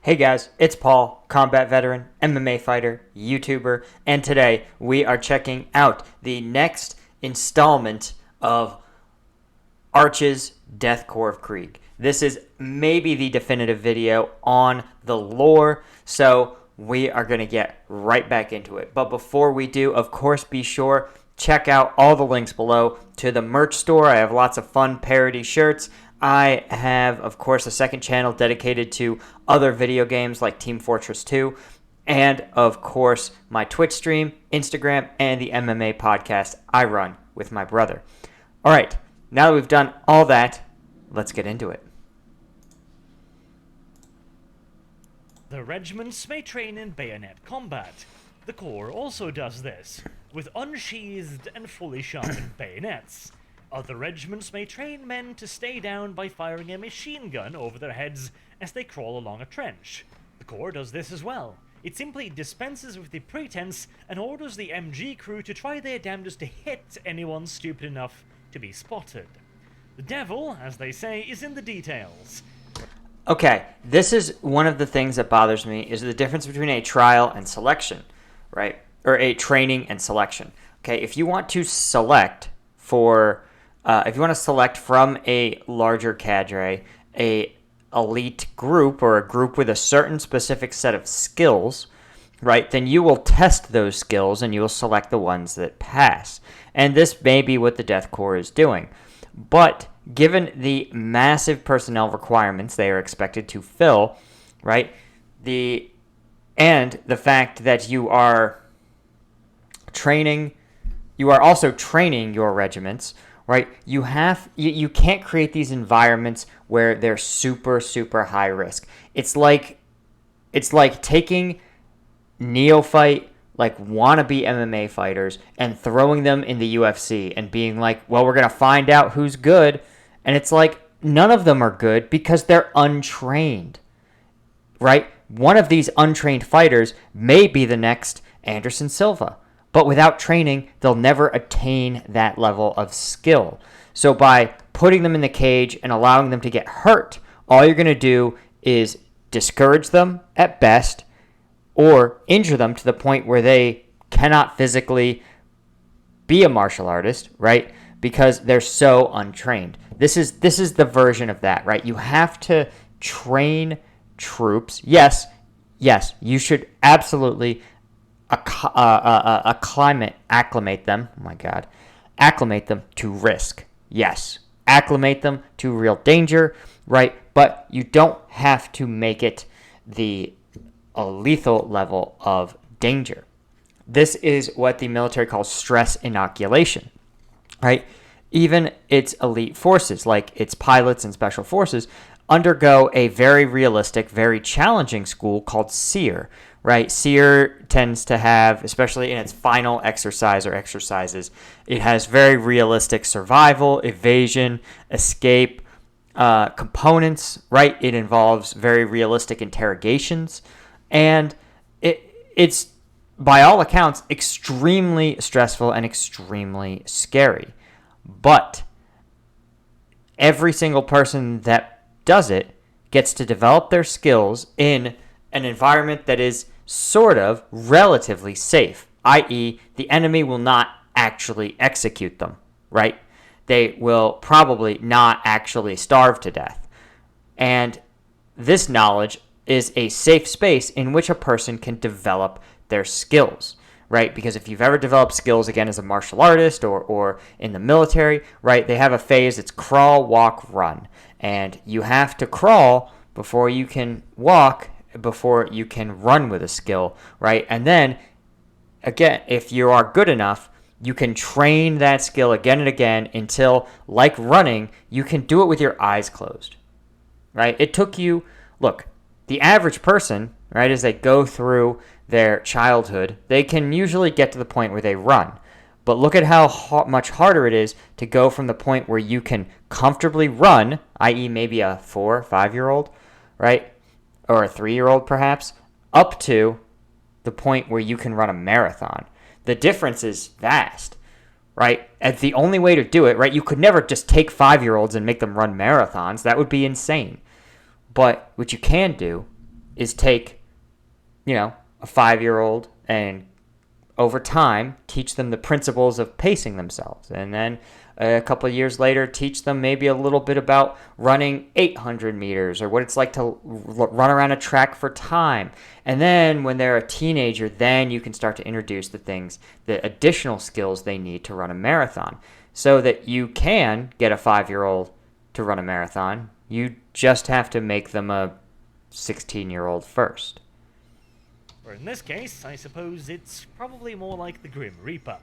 Hey guys, it's Paul, combat veteran, MMA fighter, YouTuber, and today we are checking out the next installment of Arch's Death Korps of Krieg. This is maybe the definitive video on the lore, so we are going to get right back into it. But before we do, of course, be sure check out all the links below to the merch store. I have lots of fun parody shirts. I have, of course, a second channel dedicated to other video games like Team Fortress 2, and, of course, my Twitch stream, Instagram, and the MMA podcast I run with my brother. All right, now that we've done all that, let's get into it. The regiments may train in bayonet combat. The Corps also does this, with unsheathed and fully sharpened bayonets. Other regiments may train men to stay down by firing a machine gun over their heads as they crawl along a trench. The Corps does this as well. It simply dispenses with the pretense and orders the MG crew to try their damnedest to hit anyone stupid enough to be spotted. The devil, as they say, is in the details. Okay, this is one of the things that bothers me, is the difference between a trial and selection, right? Or a training and selection. Okay, if you want to select from a larger cadre, a elite group or a group with a certain specific set of skills, right, then you will test those skills and you will select the ones that pass. And this may be what the Death Korps is doing. But given the massive personnel requirements they are expected to fill, right, and the fact that you are also training your regiments, right? You can't create these environments where they're super, super high risk. It's like taking neophyte, like wannabe MMA fighters and throwing them in the UFC and being like, well, we're going to find out who's good. And it's like, none of them are good because they're untrained, right? One of these untrained fighters may be the next Anderson Silva. But without training, they'll never attain that level of skill. So by putting them in the cage and allowing them to get hurt, all you're going to do is discourage them at best or injure them to the point where they cannot physically be a martial artist, right? Because they're so untrained. This is the version of that, right? You have to train troops. Yes, you should absolutely acclimate them. Oh my God, acclimate them to risk. Yes, acclimate them to real danger, right? But you don't have to make it a lethal level of danger. This is what the military calls stress inoculation, right? Even its elite forces, like its pilots and special forces, undergo a very realistic, very challenging school called SEER, right? SEER tends to have, especially in its final exercise or exercises, it has very realistic survival, evasion, escape components, right? It involves very realistic interrogations, and it's, by all accounts, extremely stressful and extremely scary. But every single person that does it gets to develop their skills in an environment that is sort of relatively safe, i.e., the enemy will not actually execute them, right? They will probably not actually starve to death. And this knowledge is a safe space in which a person can develop their skills, right? Because if you've ever developed skills, again, as a martial artist or in the military, right, they have a phase, it's crawl, walk, run. And you have to crawl before you can walk, before you can run with a skill, right? And then, again, if you are good enough, you can train that skill again and again until, like running, you can do it with your eyes closed, right? It took you, look, the average person, right, as they go through their childhood, they can usually get to the point where they run. But look at how much harder it is to go from the point where you can comfortably run, i.e. maybe a 4 or 5-year-old, right, or a 3-year-old perhaps, up to the point where you can run a marathon. The difference is vast, right? And the only way to do it, right, you could never just take 5-year-olds and make them run marathons. That would be insane. But what you can do is take, a 5-year-old and over time teach them the principles of pacing themselves. And then a couple of years later, teach them maybe a little bit about running 800 meters or what it's like to run around a track for time. And then when they're a teenager, then you can start to introduce the additional skills they need to run a marathon so that you can get a 5-year-old to run a marathon. You just have to make them a 16-year-old first. Or in this case, I suppose it's probably more like the Grim Reaper.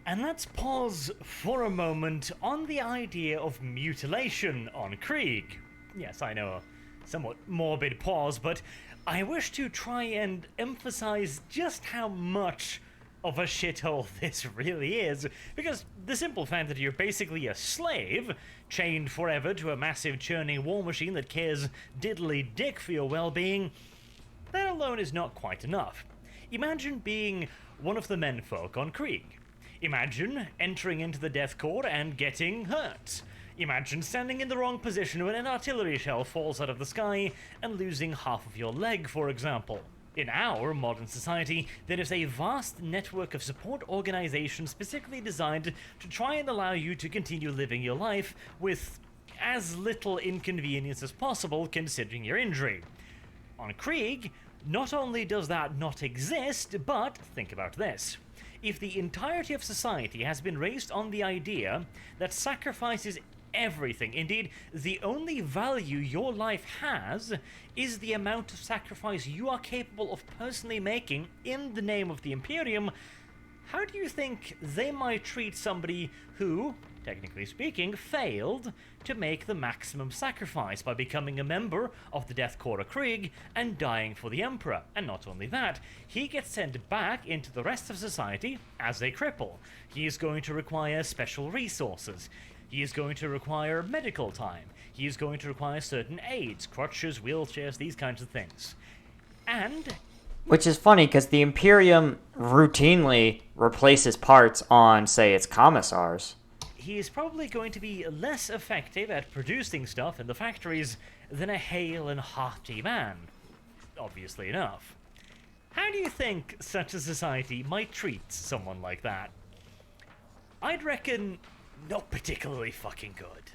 And let's pause for a moment on the idea of mutilation on Krieg. Yes, I know, a somewhat morbid pause, but I wish to try and emphasize just how much of a shithole this really is, because the simple fact that you're basically a slave, chained forever to a massive churning war machine that cares diddly dick for your well-being, that alone is not quite enough. Imagine being one of the menfolk on Krieg. Imagine entering into the Death Korps and getting hurt. Imagine standing in the wrong position when an artillery shell falls out of the sky and losing half of your leg, for example. In our modern society, there is a vast network of support organizations specifically designed to try and allow you to continue living your life with as little inconvenience as possible considering your injury. On Krieg, not only does that not exist, but think about this. If the entirety of society has been raised on the idea that sacrifice is everything, indeed, the only value your life has is the amount of sacrifice you are capable of personally making in the name of the Imperium, how do you think they might treat somebody who, technically speaking, failed to make the maximum sacrifice by becoming a member of the Death Korps of Krieg and dying for the Emperor? And not only that, he gets sent back into the rest of society as a cripple. He is going to require special resources. He is going to require medical time. He is going to require certain aids, crutches, wheelchairs, these kinds of things. And which is funny because the Imperium routinely replaces parts on, say, its commissars. He is probably going to be less effective at producing stuff in the factories than a hale and hearty man. Obviously enough. How do you think such a society might treat someone like that? I'd reckon not particularly fucking good.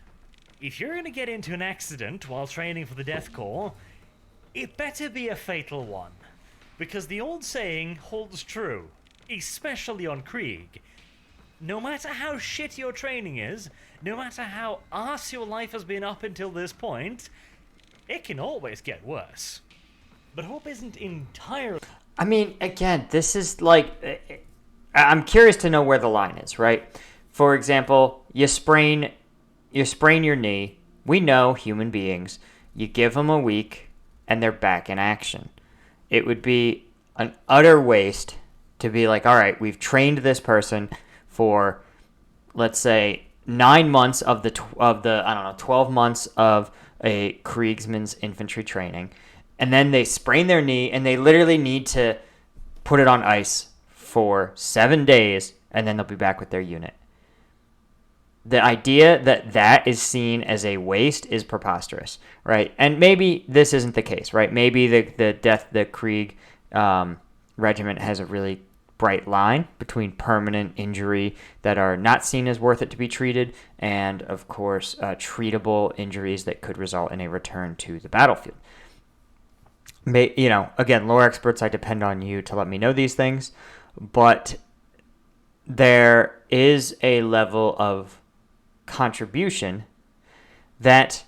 If you're gonna get into an accident while training for the Death Korps, it better be a fatal one. Because the old saying holds true, especially on Krieg. No matter how shit your training is, no matter how arse your life has been up until this point, it can always get worse. But hope isn't entirely... I mean, again, this is like... I'm curious to know where the line is, right? For example, you sprain your knee. We know, human beings, you give them a week and they're back in action. It would be an utter waste to be like, all right, we've trained this person for, let's say, 9 months of the 12 months of a Kriegsman's infantry training, and then they sprain their knee and they literally need to put it on ice for 7 days, and then they'll be back with their unit. The idea that that is seen as a waste is preposterous, right? And maybe this isn't the case, right? Maybe the Krieg regiment has a really bright line between permanent injury that are not seen as worth it to be treated and, of course, treatable injuries that could result in a return to the battlefield. Again, lore experts, I depend on you to let me know these things, but there is a level of contribution that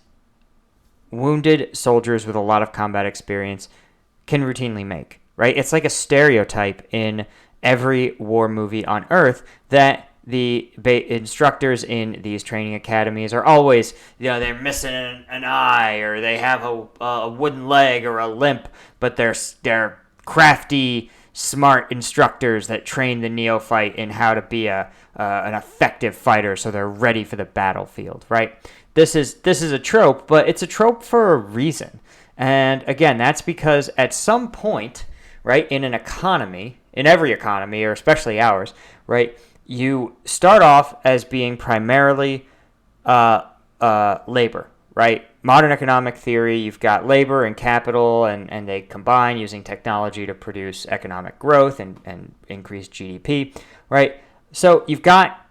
wounded soldiers with a lot of combat experience can routinely make, right? It's like a stereotype in every war movie on Earth that the instructors in these training academies are always, they're missing an eye or they have a wooden leg or a limp, but they're crafty, smart instructors that train the neophyte in how to be an effective fighter so they're ready for the battlefield, right? This is a trope, but it's a trope for a reason. And again, that's because at some point, right, in an economy, in every economy, or especially ours, right, you start off as being primarily labor, right? Modern economic theory, you've got labor and capital, and they combine using technology to produce economic growth and increase GDP, right? So you've got,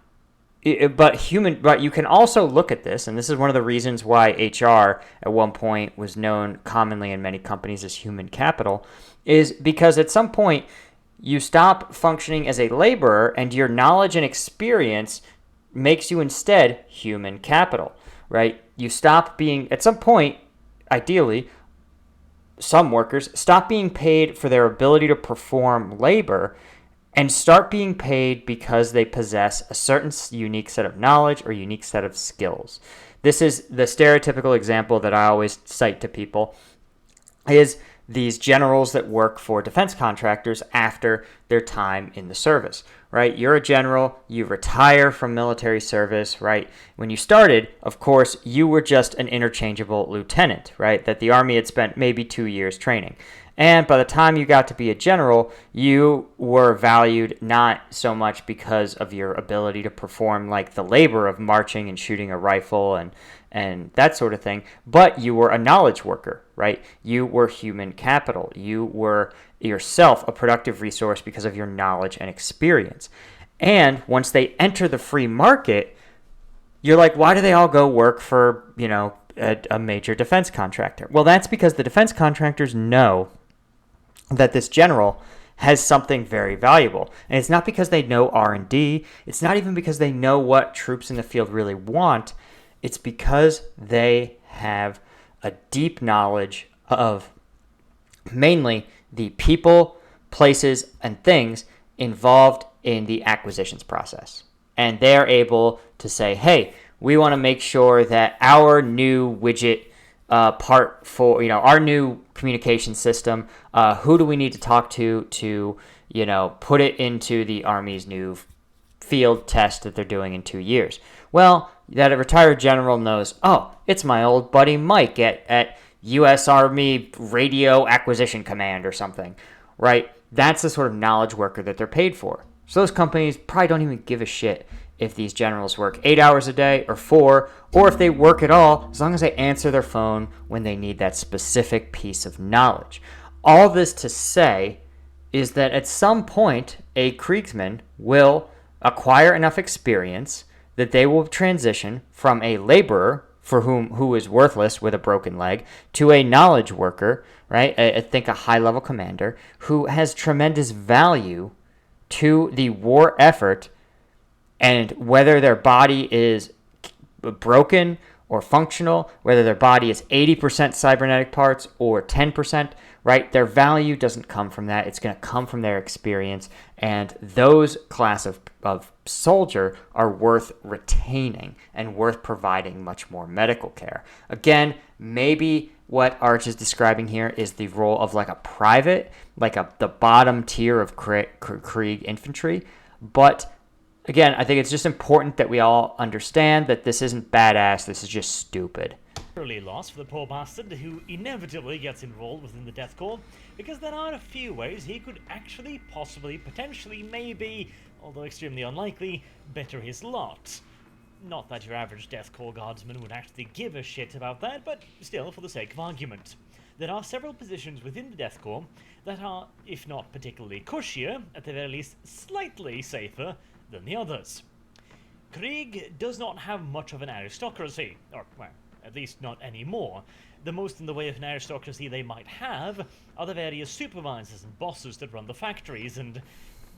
but you can also look at this, and this is one of the reasons why HR at one point was known commonly in many companies as human capital, is because at some point you stop functioning as a laborer and your knowledge and experience makes you instead human capital, right? You stop being, at some point, ideally, some workers stop being paid for their ability to perform labor and start being paid because they possess a certain unique set of knowledge or unique set of skills. This is the stereotypical example that I always cite to people is these generals that work for defense contractors after their time in the service, right? You're a general, you retire from military service, right? When you started, of course, you were just an interchangeable lieutenant, right? That the Army had spent maybe 2 years training. And by the time you got to be a general, you were valued not so much because of your ability to perform like the labor of marching and shooting a rifle and that sort of thing, but you were a knowledge worker, right? You were human capital. You were yourself a productive resource because of your knowledge and experience. And once they enter the free market, you're like, why do they all go work for, a major defense contractor? Well, that's because the defense contractors know that this general has something very valuable. And it's not because they know R&D. It's not even because they know what troops in the field really want. It's because they have a deep knowledge of mainly the people, places, and things involved in the acquisitions process. And they're able to say, hey, we want to make sure that our new widget part for, our new communication system, who do we need to talk to, put it into the Army's new field test that they're doing in 2 years. Well, that a retired general knows, oh, it's my old buddy Mike at U.S. Army Radio Acquisition Command or something, right? That's the sort of knowledge worker that they're paid for. So those companies probably don't even give a shit if these generals work 8 hours a day or 4, or if they work at all, as long as they answer their phone when they need that specific piece of knowledge. All this to say is that at some point, a Kriegsman will acquire enough experience that they will transition from a laborer who is worthless with a broken leg to a knowledge worker, right? I think a high-level commander who has tremendous value to the war effort, and whether their body is broken or functional, whether their body is 80% cybernetic parts or 10%, right? Their value doesn't come from that. It's going to come from their experience. And those class of soldier are worth retaining and worth providing much more medical care. Again, maybe what Arch is describing here is the role of like a private, like the bottom tier of Krieg infantry. But again, I think it's just important that we all understand that this isn't badass. This is just stupid. Early loss for the poor bastard who inevitably gets involved within the Death Korps, because there are a few ways he could actually, possibly, potentially, maybe, although extremely unlikely, better his lot. Not that your average Death Korps guardsman would actually give a shit about that, but still, for the sake of argument. There are several positions within the Death Korps that are, if not particularly cushier, at the very least slightly safer than the others. Krieg does not have much of an aristocracy, or, well, at least not anymore. The most in the way of an aristocracy they might have are the various supervisors and bosses that run the factories, and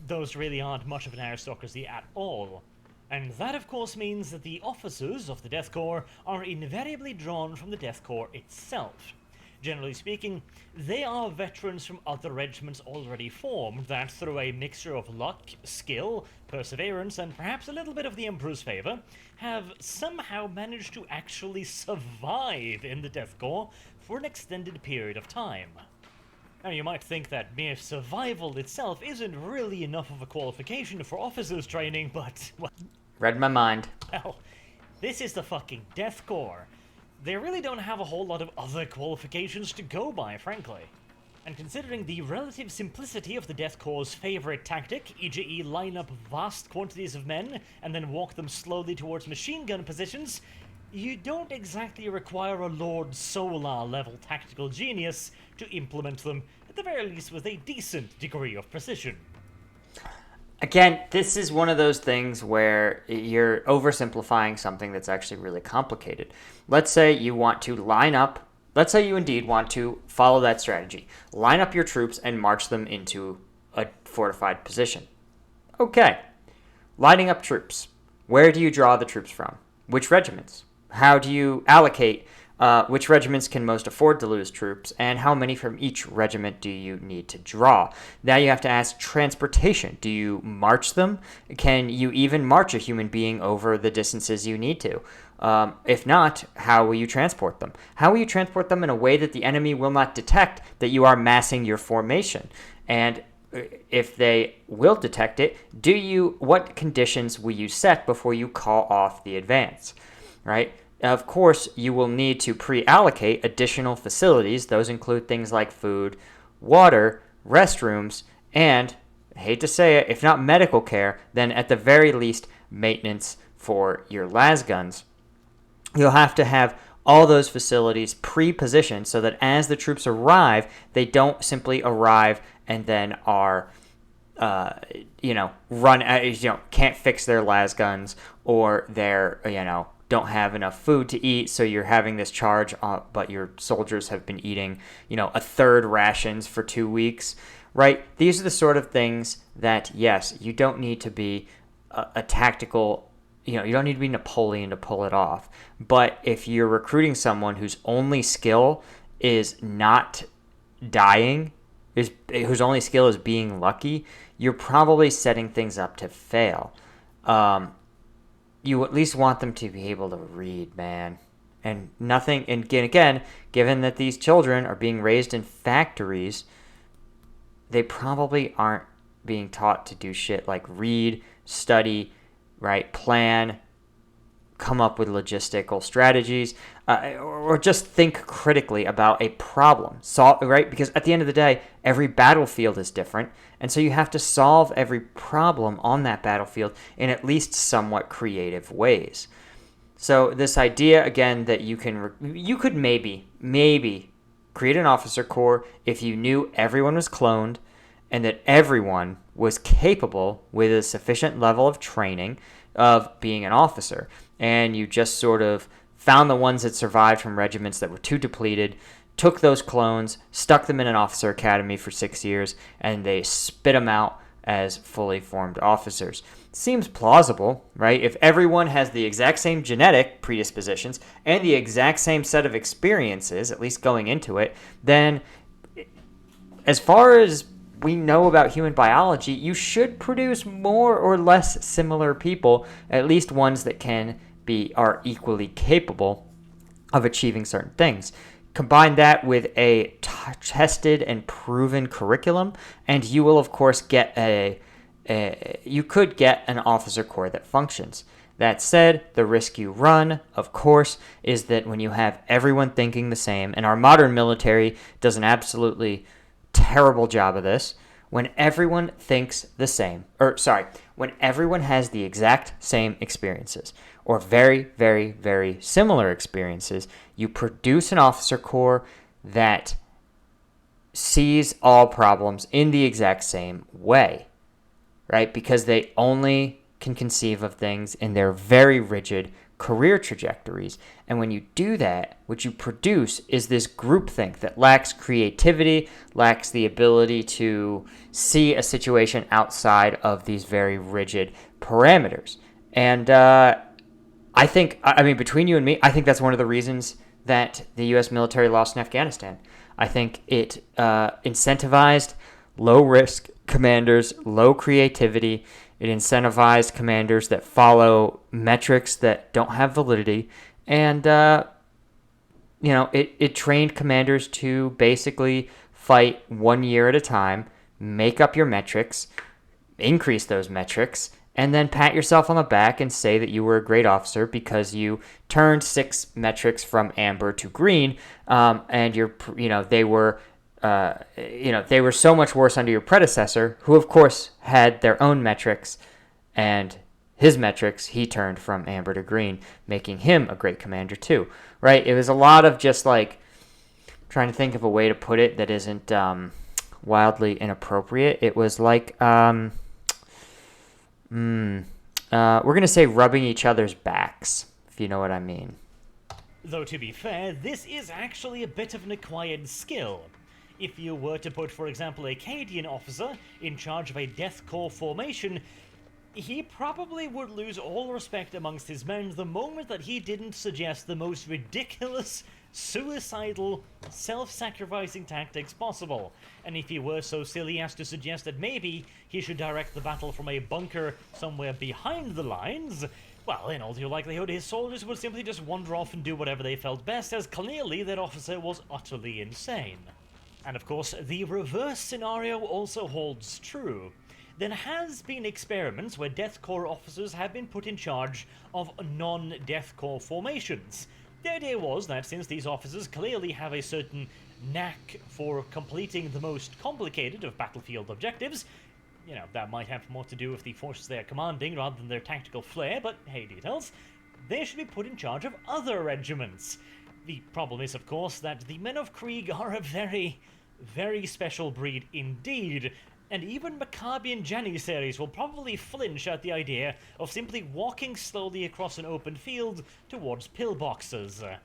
those really aren't much of an aristocracy at all. And that, of course, means that the officers of the Death Korps are invariably drawn from the Death Korps itself. Generally speaking, they are veterans from other regiments already formed that, through a mixture of luck, skill, perseverance, and perhaps a little bit of the Emperor's favor, have somehow managed to actually survive in the Death Korps for an extended period of time. Now, you might think that mere survival itself isn't really enough of a qualification for officers training, but, well... Read my mind. Well, this is the fucking Death Korps. They really don't have a whole lot of other qualifications to go by, frankly. And considering the relative simplicity of the Death Korps' favorite tactic, e.g. line up vast quantities of men and then walk them slowly towards machine gun positions, you don't exactly require a Lord Solar level tactical genius to implement them, at the very least with a decent degree of precision. Again, this is one of those things where you're oversimplifying something that's actually really complicated. Let's say you want to line up, let's say you indeed want to follow that strategy. Line up your troops and march them into a fortified position. Okay, lining up troops. Where do you draw the troops from? Which regiments? How do you allocate which regiments can most afford to lose troops, and how many from each regiment do you need to draw? Now you have to ask transportation. Do you march them? Can you even march a human being over the distances you need to? If not, how will you transport them? How will you transport them in a way that the enemy will not detect that you are massing your formation? And if they will detect it, what conditions will you set before you call off the advance, right? Of course, you will need to pre-allocate additional facilities. Those include things like food, water, restrooms, and, I hate to say it, if not medical care, then at the very least, maintenance for your las guns. You'll have to have all those facilities pre-positioned so that as the troops arrive, they don't simply arrive and then are can't fix their las guns, or they're, don't have enough food to eat, so you're having this charge, but your soldiers have been eating, a third rations for 2 weeks, right? These are the sort of things that, yes, you don't need to be a tactical, you don't need to be Napoleon to pull it off. But if you're recruiting someone whose only skill is not dying, whose only skill is being lucky, you're probably setting things up to fail. You at least want them to be able to read, man. And nothing, and again, given that these children are being raised in factories, they probably aren't being taught to do shit like read, study, right, plan, come up with logistical strategies, or just think critically about a problem, right? Because at the end of the day, every battlefield is different, and so you have to solve every problem on that battlefield in at least somewhat creative ways. So this idea, again, that you could maybe create an officer corps if you knew everyone was cloned and that everyone was capable with a sufficient level of training of being an officer, and you just sort of found the ones that survived from regiments that were too depleted, took those clones, stuck them in an officer academy for 6 years, and they spit them out as fully formed officers. Seems plausible, right? If everyone has the exact same genetic predispositions and the exact same set of experiences, at least going into it, then as far as we know about human biology, you should produce more or less similar people, at least ones that are equally capable of achieving certain things. Combine that with a tested and proven curriculum, and you will, of course, get you could get an officer corps that functions. That said, the risk you run, of course, is that when you have everyone thinking the same, and our modern military does an absolutely terrible job of this, when everyone thinks the same, when everyone has the exact same experiences, or very, very, very similar experiences, you produce an officer corps that sees all problems in the exact same way, right? Because they only can conceive of things in their very rigid career trajectories. And when you do that, what you produce is this groupthink that lacks creativity, lacks the ability to see a situation outside of these very rigid parameters. And I think, between you and me, I think that's one of the reasons that the U.S. military lost in Afghanistan. I think it incentivized low-risk commanders, low creativity. It incentivized commanders that follow metrics that don't have validity. And, it trained commanders to basically fight 1 year at a time, make up your metrics, increase those metrics, and then pat yourself on the back and say that you were a great officer because you turned 6 metrics from amber to green, and they were so much worse under your predecessor, who of course had their own metrics and his metrics, he turned from amber to green, making him a great commander too, right? It was a lot of just like trying to think of a way to put it that isn't wildly inappropriate. It was like, we're going to say rubbing each other's backs, if you know what I mean. Though to be fair, this is actually a bit of an acquired skill. If you were to put, for example, a Cadian officer in charge of a Death Korps formation, he probably would lose all respect amongst his men the moment that he didn't suggest the most ridiculous, suicidal, self-sacrificing tactics possible. And if he were so silly as to suggest that maybe he should direct the battle from a bunker somewhere behind the lines, well, in all due likelihood, his soldiers would simply just wander off and do whatever they felt best, as clearly that officer was utterly insane. And of course, the reverse scenario also holds true. There has been experiments where Death Korps officers have been put in charge of non-Death Korps formations. The idea was that since these officers clearly have a certain knack for completing the most complicated of battlefield objectives, you know, that might have more to do with the forces they are commanding rather than their tactical flair, but hey, details, they should be put in charge of other regiments. The problem is, of course, that the men of Krieg are a very, very special breed indeed, and even Maccabean Janissaries will probably flinch at the idea of simply walking slowly across an open field towards pillboxes.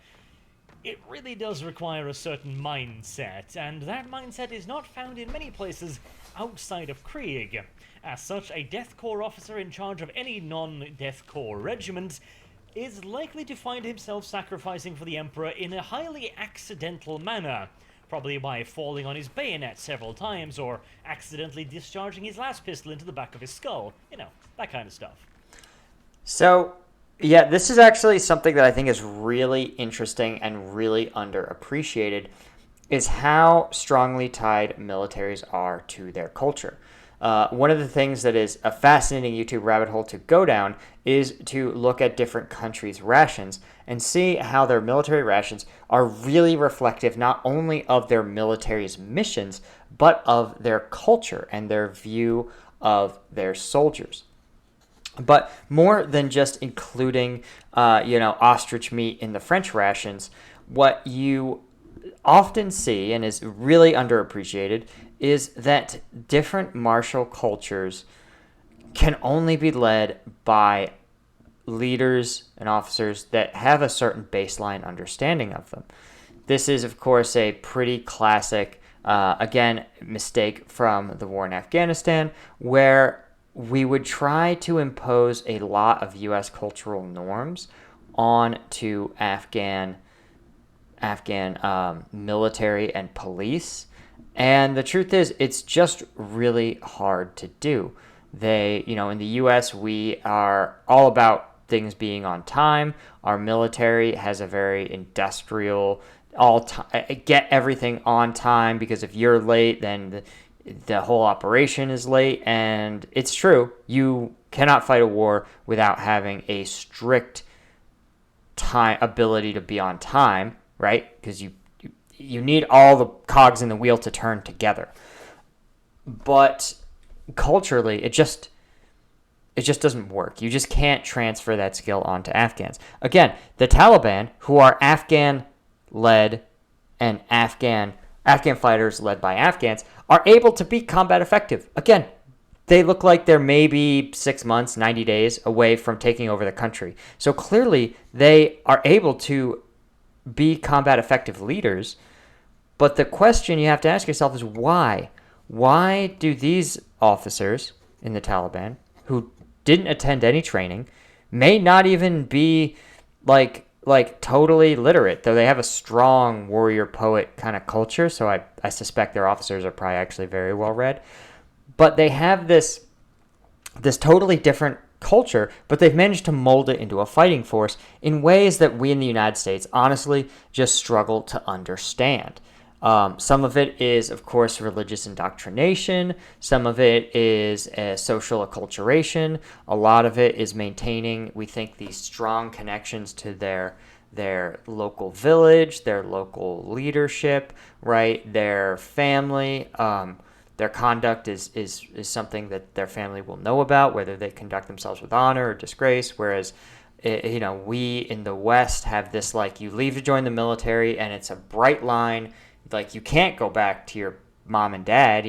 It really does require a certain mindset, and that mindset is not found in many places outside of Krieg. As such, a Death Korps officer in charge of any non-Death Korps regiment is likely to find himself sacrificing for the Emperor in a highly accidental manner, probably by falling on his bayonet several times or accidentally discharging his last pistol into the back of his skull. You know, that kind of stuff. So, yeah, this is actually something that I think is really interesting and really underappreciated, is how strongly tied militaries are to their culture. One of the things that is a fascinating YouTube rabbit hole to go down is to look at different countries' rations and see how their military rations are really reflective not only of their military's missions, but of their culture and their view of their soldiers. But more than just including, ostrich meat in the French rations, what you often see, and is really underappreciated, is that different martial cultures can only be led by leaders and officers that have a certain baseline understanding of them. This is, of course, a pretty classic, mistake from the war in Afghanistan, where we would try to impose a lot of U.S. cultural norms onto Afghan military and police. And the truth is, it's just really hard to do. In the U.S., we are all about things being on time. Our military has a very industrial, get everything on time, because if you're late, then the whole operation is late. And it's true, you cannot fight a war without having a strict time ability to be on time, right? Because you need all the cogs in the wheel to turn together. But culturally, it just doesn't work. You just can't transfer that skill onto Afghans. Again, the Taliban, who are Afghan-led and Afghan fighters led by Afghans, are able to be combat effective. Again, they look like they're maybe 6 months, 90 days away from taking over the country. So clearly, they are able to be combat effective leaders. But the question you have to ask yourself is why? Why do these officers in the Taliban, who didn't attend any training, may not even be like totally literate, though they have a strong warrior poet kind of culture, so I suspect their officers are probably actually very well read, but they have this totally different culture, but they've managed to mold it into a fighting force in ways that we in the United States honestly just struggle to understand. Some of it is, of course, religious indoctrination. Some of it is social acculturation. A lot of it is maintaining, we think, these strong connections to their local village, their local leadership, right? Their family. Their conduct is something that their family will know about, whether they conduct themselves with honor or disgrace. Whereas, we in the West have this, like, you leave to join the military and it's a bright line. Like, you can't go back to your mom and dad,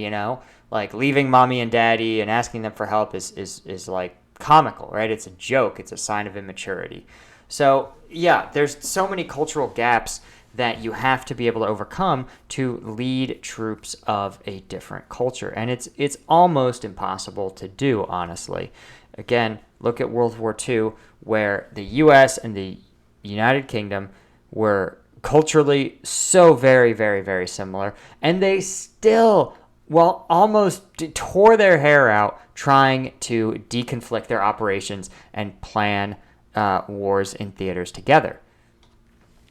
like leaving mommy and daddy and asking them for help is like comical, right? It's a joke. It's a sign of immaturity. So yeah, there's so many cultural gaps that you have to be able to overcome to lead troops of a different culture. And it's almost impossible to do, honestly. Again, look at World War II, where the US and the United Kingdom were culturally so very, very, very similar. And they still, well, almost tore their hair out trying to deconflict their operations and plan wars in theaters together.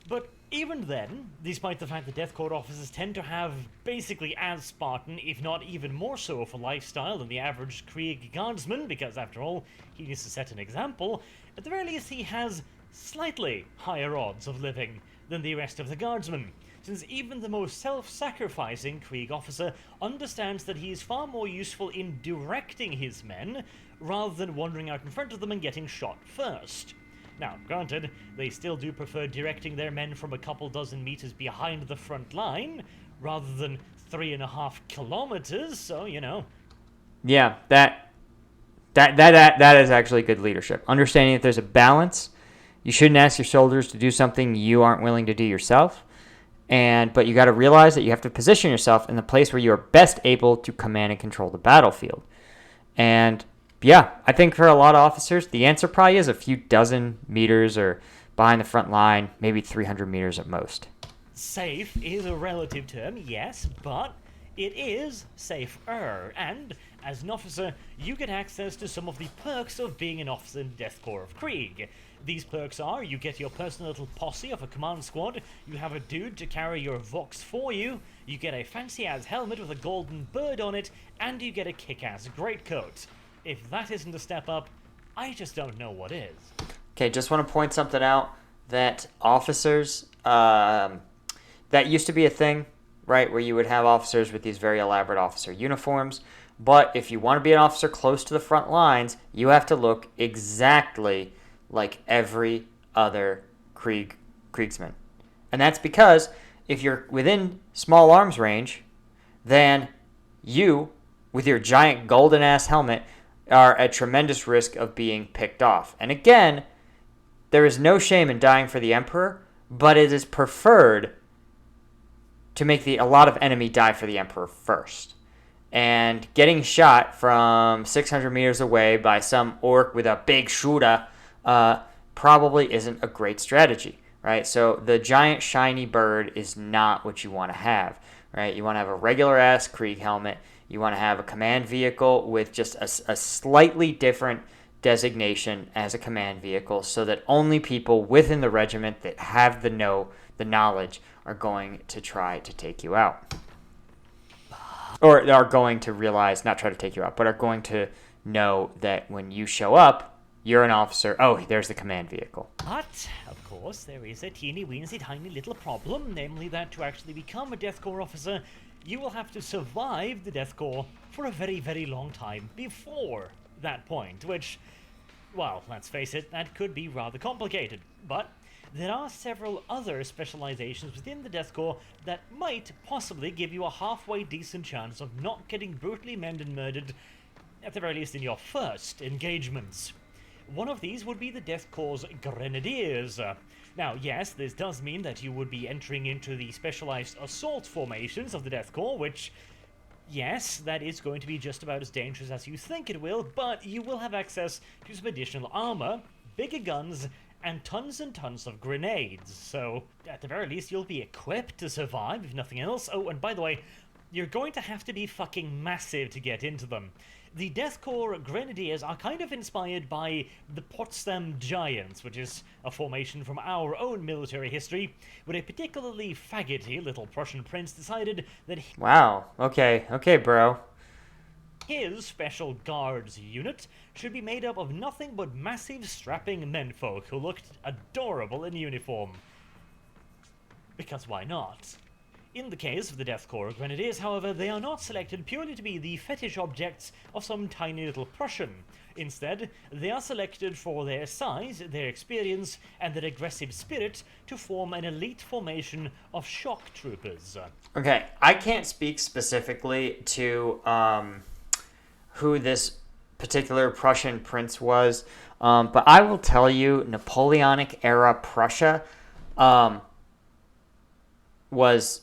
But even then, despite the fact that Death Korps officers tend to have basically as Spartan, if not even more so, of a lifestyle than the average Krieg guardsman, because after all, he needs to set an example, at the very least he has slightly higher odds of living than the rest of the guardsmen, since even the most self-sacrificing Krieg officer understands that he is far more useful in directing his men rather than wandering out in front of them and getting shot first. Now, granted, they still do prefer directing their men from a couple dozen meters behind the front line, rather than 3.5 kilometers, so, Yeah, that is actually good leadership. Understanding that there's a balance. You shouldn't ask your soldiers to do something you aren't willing to do yourself. But you got to realize that you have to position yourself in the place where you are best able to command and control the battlefield. And yeah, I think for a lot of officers, the answer probably is a few dozen meters or behind the front line, maybe 300 meters at most. Safe is a relative term, yes, but it is safer. And as an officer, you get access to some of the perks of being an officer in Death Korps of Krieg. These perks are, you get your personal little posse of a command squad, you have a dude to carry your Vox for you, you get a fancy-ass helmet with a golden bird on it, and you get a kick-ass greatcoat. If that isn't a step up, I just don't know what is. Okay, just want to point something out, that officers, that used to be a thing, right, where you would have officers with these very elaborate officer uniforms. But if you want to be an officer close to the front lines, you have to look exactly like every other Kriegsman. And that's because if you're within small arms range, then you, with your giant golden-ass helmet, are at tremendous risk of being picked off. And again, there is no shame in dying for the Emperor, but it is preferred to make a lot of enemy die for the Emperor first. And getting shot from 600 meters away by some orc with a big shooter probably isn't a great strategy, right? So the giant shiny bird is not what you want to have, right? You want to have a regular-ass Krieg helmet. You want to have a command vehicle with just a slightly different designation as a command vehicle, so that only people within the regiment that have the knowledge are going to try to take you out. Or are going to realize, not try to take you out, but are going to know that when you show up, you're an officer. Oh, there's the command vehicle. But, of course, there is a teeny-weensy tiny little problem, namely that to actually become a Death Korps officer, you will have to survive the Death Korps for a very, very long time before that point, which, well, let's face it, that could be rather complicated. But there are several other specializations within the Death Korps that might possibly give you a halfway decent chance of not getting brutally maimed and murdered, at the very least in your first engagements. One of these would be the Death Korps' Grenadiers. Now, yes, this does mean that you would be entering into the specialized assault formations of the Death Korps, which, yes, that is going to be just about as dangerous as you think it will, but you will have access to some additional armor, bigger guns, and tons of grenades. So, at the very least, you'll be equipped to survive, if nothing else. Oh, and by the way, you're going to have to be fucking massive to get into them. The Death Korps Grenadiers are kind of inspired by the Potsdam Giants, which is a formation from our own military history, where a particularly faggoty little Prussian prince decided that Wow. Okay, bro. his special guards unit should be made up of nothing but massive strapping menfolk who looked adorable in uniform. Because why not? In the case of the Death Korps Grenadiers, however, they are not selected purely to be the fetish objects of some tiny little Prussian. Instead, they are selected for their size, their experience, and their aggressive spirit to form an elite formation of shock troopers. Okay, I can't speak specifically to who this particular Prussian prince was, but I will tell you Napoleonic era Prussia was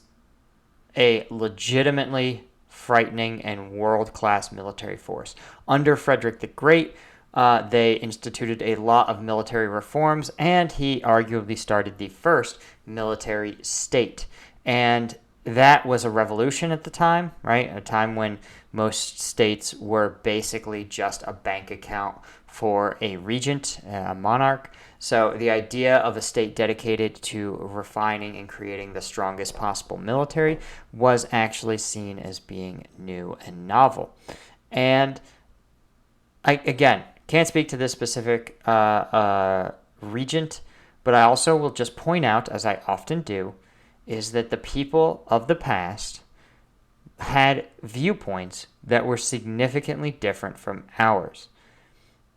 a legitimately frightening and world-class military force. Under Frederick the Great, they instituted a lot of military reforms, and he arguably started the first military state. And that was a revolution at the time, right? A time when most states were basically just a bank account for a regent, a monarch. So the idea of a state dedicated to refining and creating the strongest possible military was actually seen as being new and novel. And I, again, can't speak to this specific regent, but I also will just point out, as I often do, is that the people of the past had viewpoints that were significantly different from ours.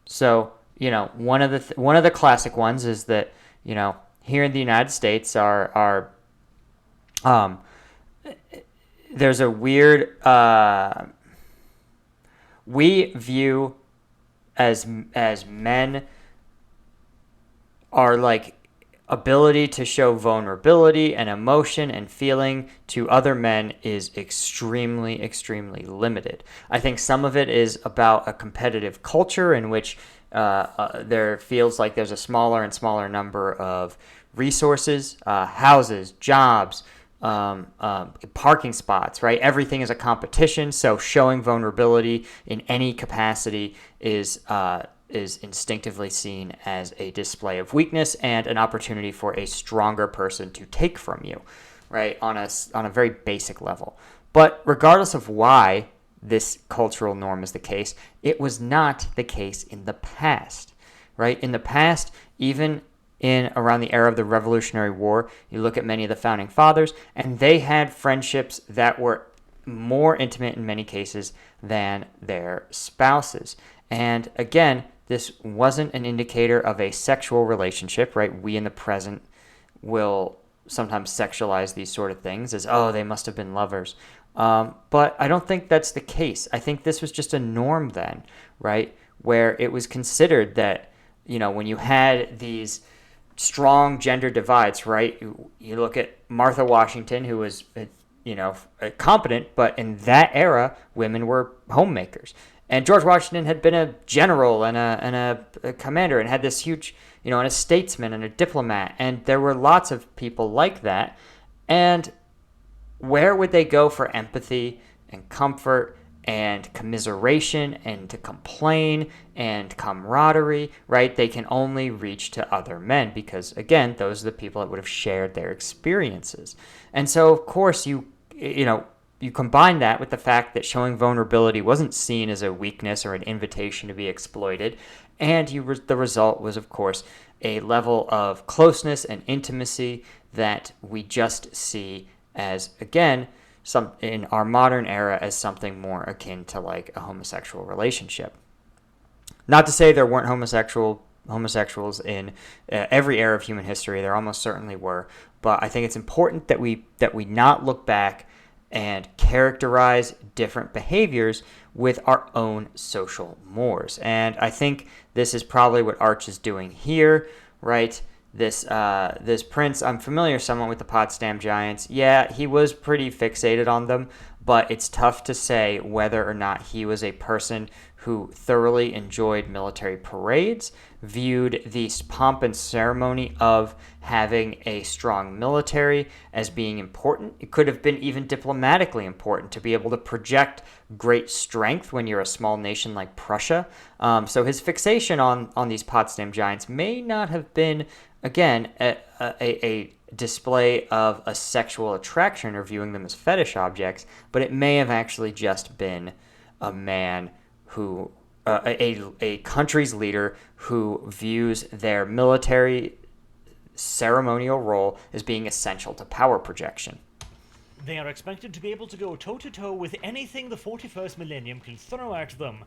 So, one of the classic ones is that, here in the United States there's a weird we view as men are like ability to show vulnerability and emotion and feeling to other men is extremely, extremely limited. I think some of it is about a competitive culture in which there feels like there's a smaller and smaller number of resources, houses, jobs, parking spots, right? Everything is a competition, so showing vulnerability in any capacity is instinctively seen as a display of weakness and an opportunity for a stronger person to take from you, right? On a very basic level. But regardless of why this cultural norm is the case, it was not the case in the past, right? In the past, even in around the era of the Revolutionary War, you look at many of the founding fathers, and they had friendships that were more intimate in many cases than their spouses. And again, this wasn't an indicator of a sexual relationship, right? We in the present will sometimes sexualize these sort of things as, oh, they must have been lovers. But I don't think that's the case. I think this was just a norm then, right? Where it was considered that, when you had these strong gender divides, right? You look at Martha Washington, who was, competent, but in that era, women were homemakers. And George Washington had been a general and a commander and had this huge, and a statesman and a diplomat. And there were lots of people like that. And where would they go for empathy and comfort and commiseration and to complain and camaraderie, right? They can only reach to other men because, again, those are the people that would have shared their experiences. And so, of course, you combine that with the fact that showing vulnerability wasn't seen as a weakness or an invitation to be exploited, and the result was, of course, a level of closeness and intimacy that we just see as, again, in our modern era as something more akin to like a homosexual relationship. Not to say there weren't homosexuals in every era of human history. There almost certainly were, but I think it's important that we not look back and characterize different behaviors with our own social mores. And I think this is probably what Arch is doing here, right? This prince, I'm familiar somewhat with the Potsdam Giants. Yeah, he was pretty fixated on them, but it's tough to say whether or not he was a person who thoroughly enjoyed military parades, viewed the pomp and ceremony of having a strong military as being important. It could have been even diplomatically important to be able to project great strength when you're a small nation like Prussia. So his fixation on these Potsdam Giants may not have been, again, a display of a sexual attraction or viewing them as fetish objects, but it may have actually just been a man who, a country's leader who views their military ceremonial role as being essential to power projection. They are expected to be able to go toe-to-toe with anything the 41st millennium can throw at them.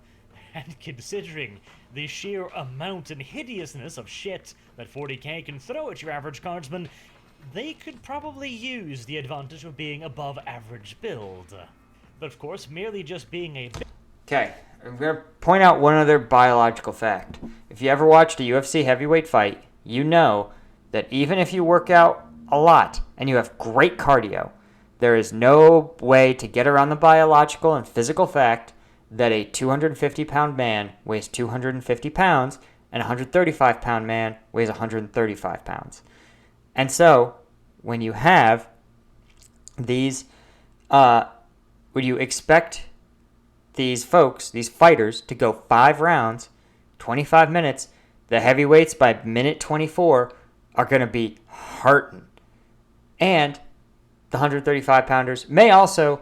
And considering the sheer amount and hideousness of shit that 40k can throw at your average guardsman, they could probably use the advantage of being above average build. But of course, merely just being a... Okay, I'm going to point out one other biological fact. If you ever watched a UFC heavyweight fight, you know that even if you work out a lot and you have great cardio, there is no way to get around the biological and physical fact that a 250-pound man weighs 250 pounds and a 135-pound man weighs 135 pounds. And so, when you have these, would you expect these folks, these fighters, to go 5 rounds, 25 minutes, the heavyweights by minute 24 are going to be hurting. And the 135-pounders may also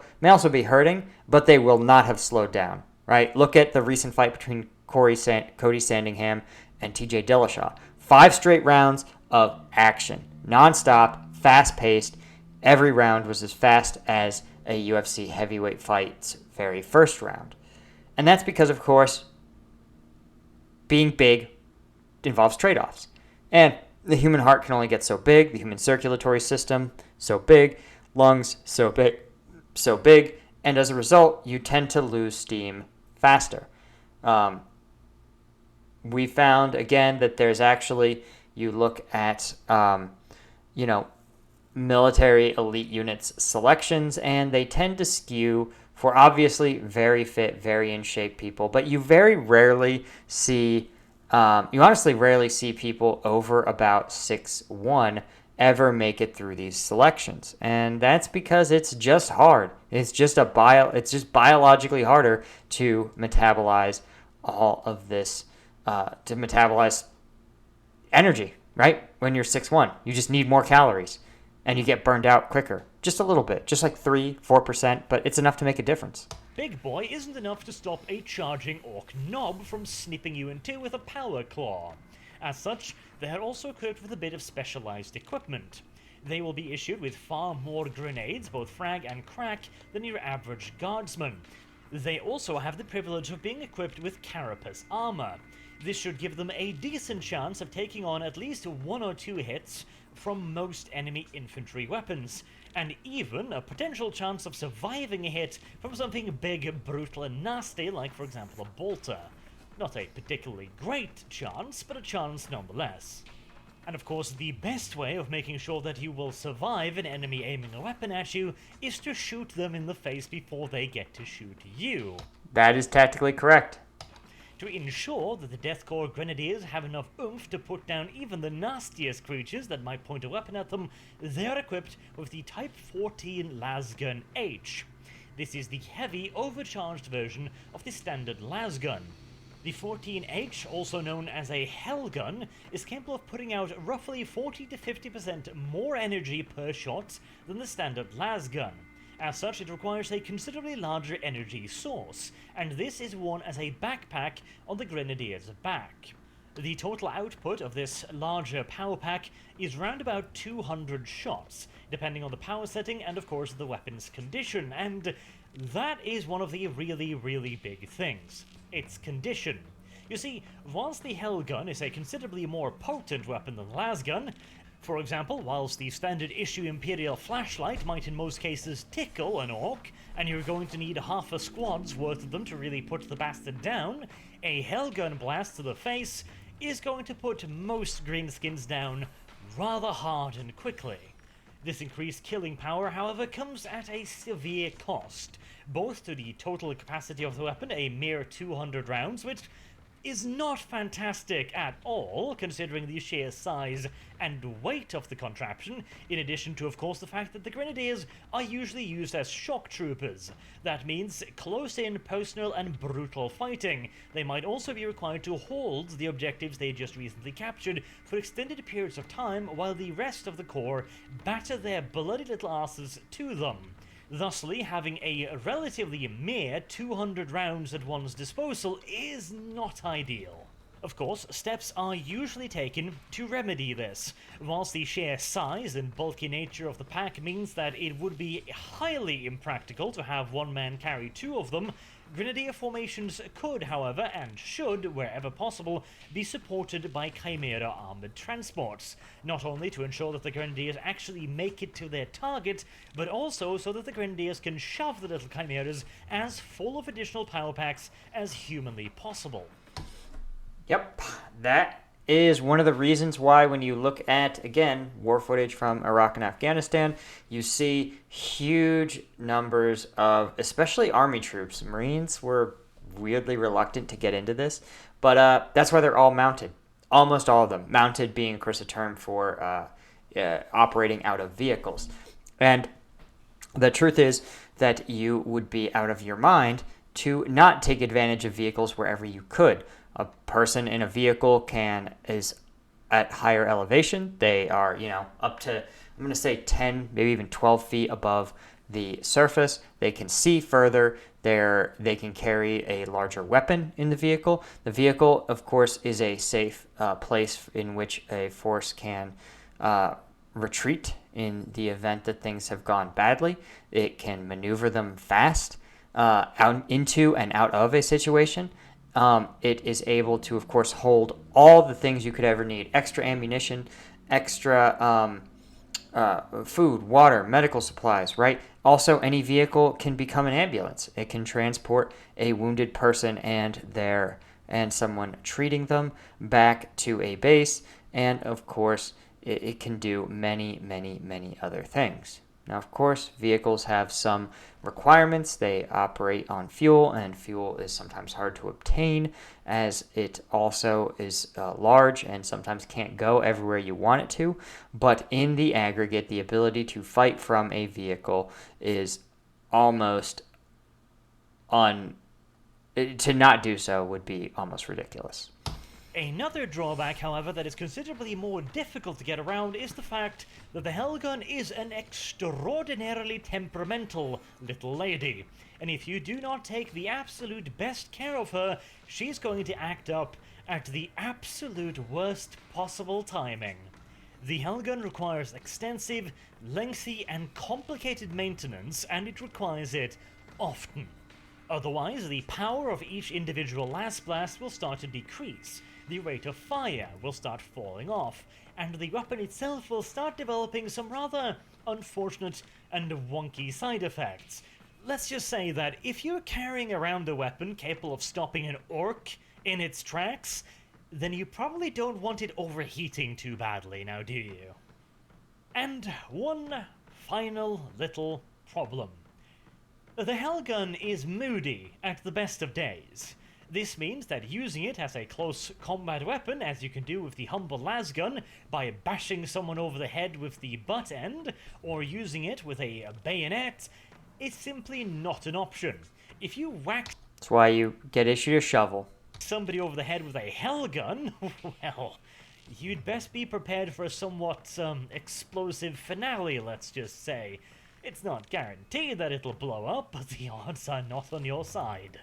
be hurting, but they will not have slowed down, right? Look at the recent fight between Cody Sandingham and TJ Dillashaw. 5 straight rounds of action, non-stop, fast-paced. Every round was as fast as a UFC heavyweight fight's very first round. And that's because, of course, being big involves trade-offs. And the human heart can only get so big, the human circulatory system so big, lungs so big, and as a result, you tend to lose steam faster. We found, again, that there's actually, you look at, military elite units selections, and they tend to skew for obviously very fit, very in shape people, but you very rarely see, you honestly rarely see people over about 6'1" ever make it through these selections. And that's because it's just hard. It's just biologically harder to metabolize all of this, to metabolize energy, right? When you're 6'1", you just need more calories and you get burned out quicker. Just a little bit, just like 3-4%, but it's enough to make a difference. Big Boy isn't enough to stop a charging orc knob from snipping you in two with a power claw. As such, they are also equipped with a bit of specialized equipment. They will be issued with far more grenades, both frag and crack, than your average guardsman. They also have the privilege of being equipped with carapace armor. This should give them a decent chance of taking on at least 1 or 2 hits from most enemy infantry weapons, and even a potential chance of surviving a hit from something big, brutal, and nasty, like, for example, a bolter. Not a particularly great chance, but a chance nonetheless. And of course, the best way of making sure that you will survive an enemy aiming a weapon at you is to shoot them in the face before they get to shoot you. That is tactically correct. To ensure that the Death Korps Grenadiers have enough oomph to put down even the nastiest creatures that might point a weapon at them, they are equipped with the Type 14 Lasgun H. This is the heavy, overcharged version of the standard lasgun. The 14H, also known as a Hell Gun, is capable of putting out roughly 40 to 50% more energy per shot than the standard lasgun. As such, it requires a considerably larger energy source, and this is worn as a backpack on the Grenadier's back. The total output of this larger power pack is round about 200 shots, depending on the power setting and of course the weapon's condition, and that is one of the really big things. Its condition. You see, whilst the Hell Gun is a considerably more potent weapon than the lasgun, for example, whilst the standard issue Imperial flashlight might in most cases tickle an orc, and you're going to need half a squad's worth of them to really put the bastard down, a Hellgun blast to the face is going to put most greenskins down rather hard and quickly. This increased killing power, however, comes at a severe cost, both to the total capacity of the weapon, a mere 200 rounds, which is not fantastic at all, considering the sheer size and weight of the contraption, in addition to, of course, the fact that the Grenadiers are usually used as shock troopers. That means close-in, personal, and brutal fighting. They might also be required to hold the objectives they just recently captured for extended periods of time while the rest of the Corps batter their bloody little asses to them. Thusly, having a relatively mere 200 rounds at one's disposal is not ideal. Of course, steps are usually taken to remedy this. Whilst the sheer size and bulky nature of the pack means that it would be highly impractical to have one man carry two of them, Grenadier formations could, however, and should, wherever possible, be supported by Chimera armored transports, not only to ensure that the Grenadiers actually make it to their target, but also so that the Grenadiers can shove the little Chimeras as full of additional power packs as humanly possible. Yep, that is one of the reasons why when you look at, again, war footage from Iraq and Afghanistan, you see huge numbers of, especially Army troops. Marines were weirdly reluctant to get into this, but that's why they're all mounted. Almost all of them. Mounted being, of course, a term for operating out of vehicles. And the truth is that you would be out of your mind to not take advantage of vehicles wherever you could. A person in a vehicle is at higher elevation. They are, up to, I'm going to say 10, maybe even 12 feet above the surface. They can see further. They can carry a larger weapon in the vehicle. The vehicle, of course, is a safe place in which a force can retreat in the event that things have gone badly. It can maneuver them fast out into and out of a situation. It is able to, of course, hold all the things you could ever need. Extra ammunition, extra food, water, medical supplies, right? Also, any vehicle can become an ambulance. It can transport a wounded person and someone treating them back to a base. And, of course, it can do many, many, many other things. Now, of course, vehicles have some requirements. They operate on fuel, and fuel is sometimes hard to obtain, as it also is large and sometimes can't go everywhere you want it to. But in the aggregate, the ability to fight from a vehicle is almost to not do so would be almost ridiculous. Another drawback, however, that is considerably more difficult to get around is the fact that the Helgun is an extraordinarily temperamental little lady. And if you do not take the absolute best care of her, she's going to act up at the absolute worst possible timing. The Helgun requires extensive, lengthy, and complicated maintenance, and it requires it often. Otherwise, the power of each individual last blast will start to decrease, the rate of fire will start falling off, and the weapon itself will start developing some rather unfortunate and wonky side effects. Let's just say that if you're carrying around a weapon capable of stopping an orc in its tracks, then you probably don't want it overheating too badly, now do you? And one final little problem. The Helgun is moody at the best of days. This means that using it as a close combat weapon, as you can do with the humble lasgun by bashing someone over the head with the butt end, or using it with a bayonet, is simply not an option. If you whack That's why you get issued a shovel. somebody over the head with a Helgun, well, you'd best be prepared for a somewhat explosive finale, let's just say. It's not guaranteed that it'll blow up, but the odds are not on your side.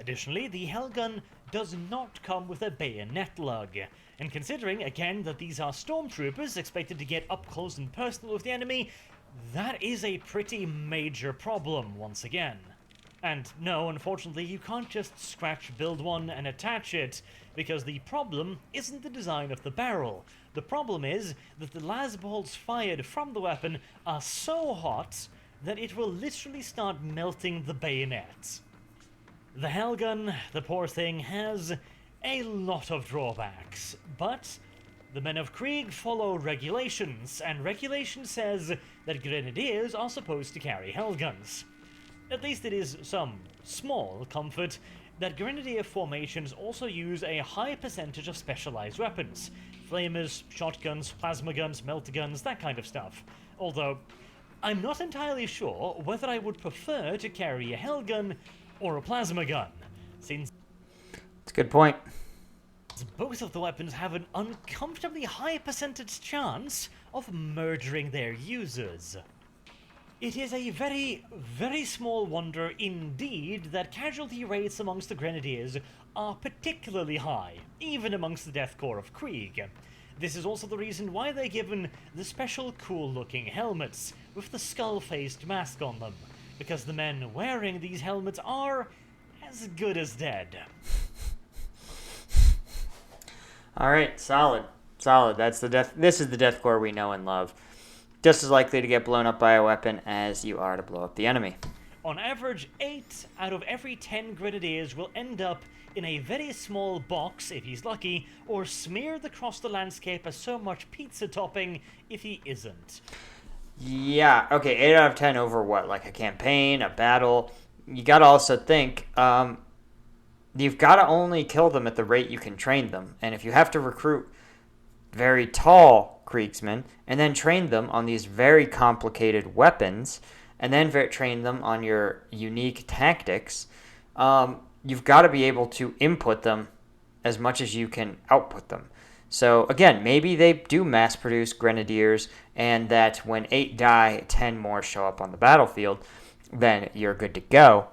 Additionally, the Helgun does not come with a bayonet lug, and considering, again, that these are stormtroopers expected to get up close and personal with the enemy, that is a pretty major problem once again. And no, unfortunately, you can't just scratch build one and attach it, because the problem isn't the design of the barrel. The problem is that the las bolts fired from the weapon are so hot that it will literally start melting the bayonets. The Helgun, the poor thing, has a lot of drawbacks, but the men of Krieg follow regulations, and regulation says that Grenadiers are supposed to carry Helguns. At least it is some small comfort that Grenadier formations also use a high percentage of specialized weapons. Flamers, shotguns, plasma guns, melter guns, that kind of stuff. Although, I'm not entirely sure whether I would prefer to carry a Helgun or a plasma gun, since That's a good point. both of the weapons have an uncomfortably high percentage chance of murdering their users. It is a very, very small wonder indeed that casualty rates amongst the Grenadiers are particularly high, even amongst the Death Korps of Krieg. This is also the reason why they're given the special cool-looking helmets with the skull-faced mask on them, because the men wearing these helmets are as good as dead. All right, solid. This is the Death Korps we know and love. Just as likely to get blown up by a weapon as you are to blow up the enemy. On average, 8 out of every 10 Grenadiers will end up in a very small box if he's lucky, or smeared across the landscape as so much pizza topping if he isn't. Yeah, okay, 8 out of 10 over what? Like a campaign, a battle? You gotta also think, you've gotta only kill them at the rate you can train them. And if you have to recruit very tall Kriegsmen and then train them on these very complicated weapons and then train them on your unique tactics, you've got to be able to input them as much as you can output them. So again, maybe they do mass produce Grenadiers and that when 8 die, 10 more show up on the battlefield, then you're good to go.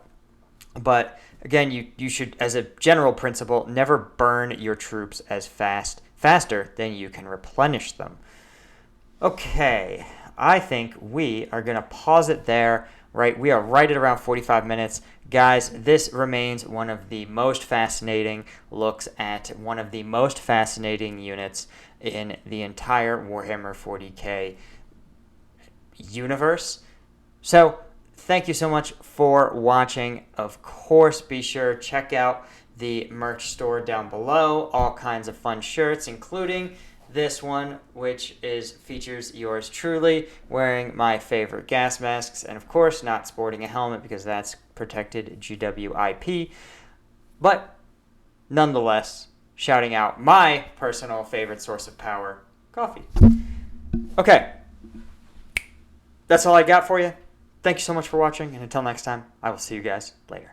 But again, you should, as a general principle, never burn your troops as faster than you can replenish them. Okay, I think we are going to pause it there. Right, we are right at around 45 minutes. Guys, this remains one of the most fascinating looks at one of the most fascinating units in the entire Warhammer 40k universe. So, thank you so much for watching. Of course, be sure to check out the merch store down below. All kinds of fun shirts, including this one, which features yours truly wearing my favorite gas masks, and of course not sporting a helmet because that's protected GWIP. But nonetheless, shouting out my personal favorite source of power, coffee. Okay, that's all I got for you. Thank you so much for watching, and until next time, I will see you guys later.